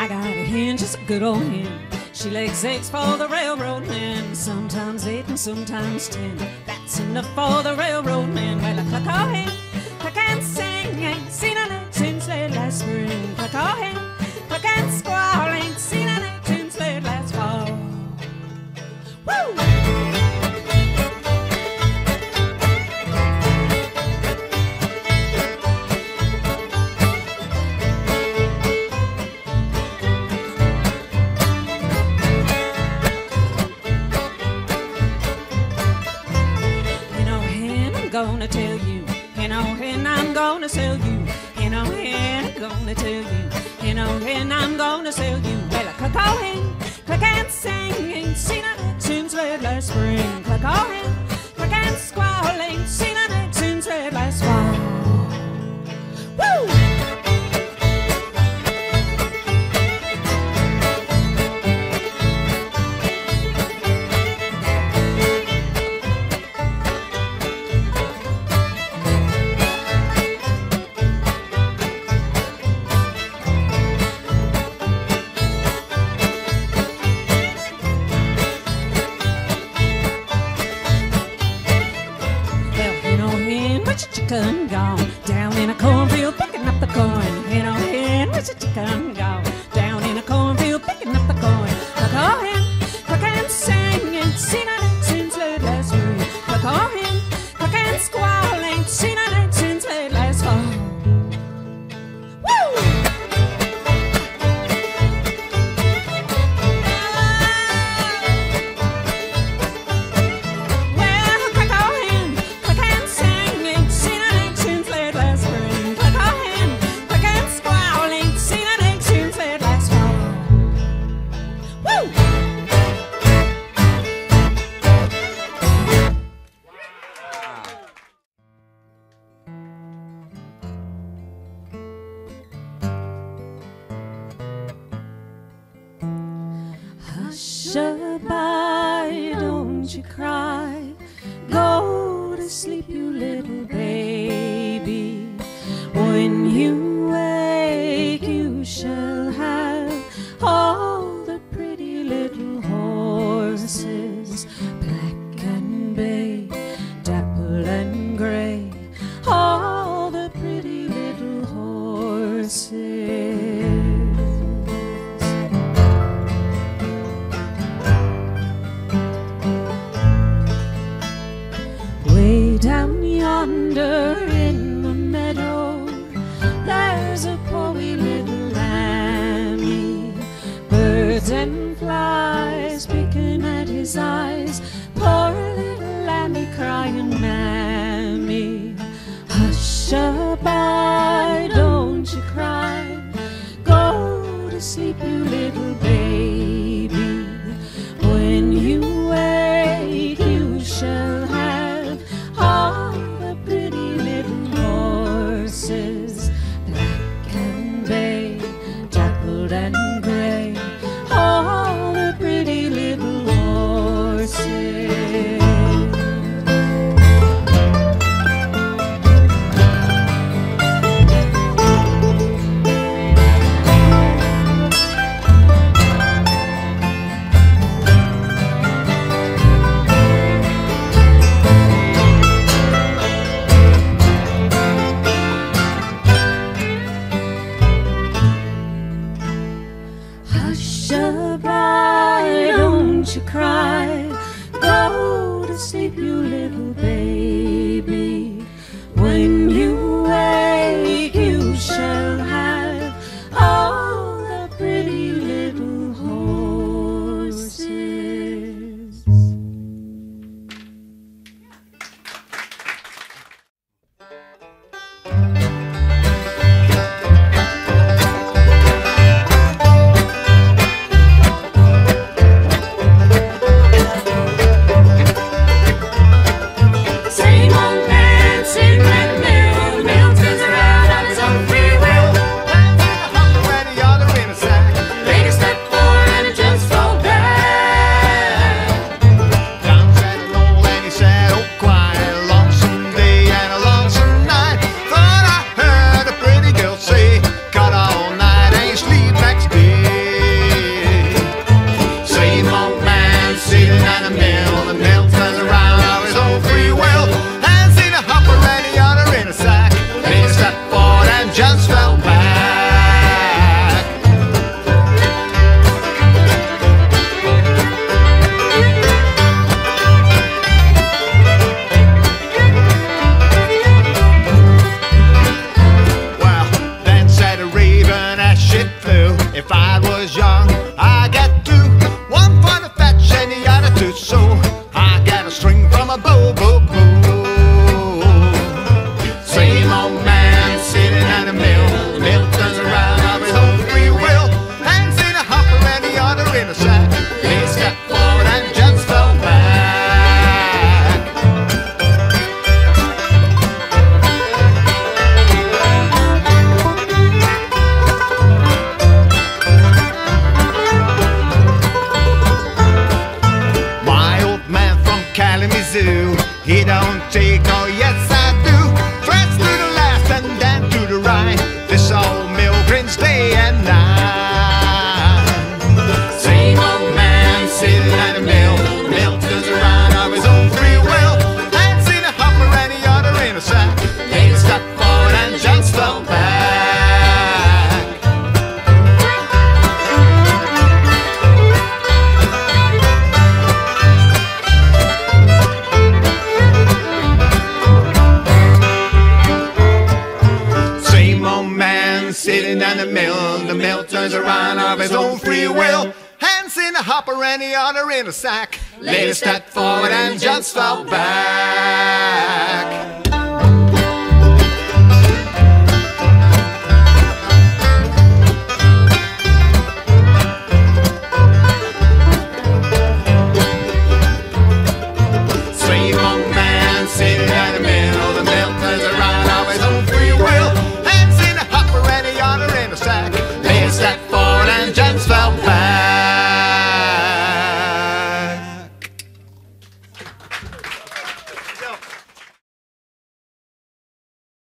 I got a hen, just a good old hen. She lays eggs for the railroad men, sometimes 8 and sometimes 10. That's enough for the railroad men. Well, a cluck-caw hen, cluck and sing, ain't seen an egg since late last spring. Cluck-caw hen, cluck and squall, ain't seen an egg since late last fall. Woo! Gonna tell you, hen I'm gonna sell you, hen I'm gonna tell you, hen I'm gonna sell you. Well, a cluck-caw hen, cluck and sing, ain't seen an egg since late last spring. Cluck-caw hen, cluck and squall, ain't seen an egg since late last fall. Woo! Chicken gone down in a cornfield picking up the corn. Hen, where's the chicken gone down in a cornfield picking up the corn? Cluck-caw hen, cluck and sing, ain't seen an egg since late last spring. Cluck-caw hen, cluck and squall, ain't seen an egg since late last fall. Woo! Hush-a-bye, don't you cry. Go to sleep, you little baby. When you wake, you shall have all the pretty little horses, black and bay, dapple and gray, all the pretty little horses. Down yonder in the meadow, there's a poor wee little lammy. Birds and flies picking at his eyes, poor little lammy crying, Mammy. Hush-a-bye, don't you cry. Go to sleep, you little baby. When you wake, you shall have all the pretty little horses, black and bay, dappled and gray, all the pretty little horses. Hush-a-bye, don't you cry. Go to sleep, you little baby. When you wake, you shall have all the pretty little horses. smiling me zoo. He don't take, oh yes I do. First to the left and then to the right. This old mill grins day and night. Same old man sitting at the mill. The mill turns around of his own free will. Hands in a hopper and the other in a sack. Lady stuck forward and just fell back. Sitting down the mill turns around of his own free will. Hands in a hopper and the other in a sack. Lady stepped forward and just fell back.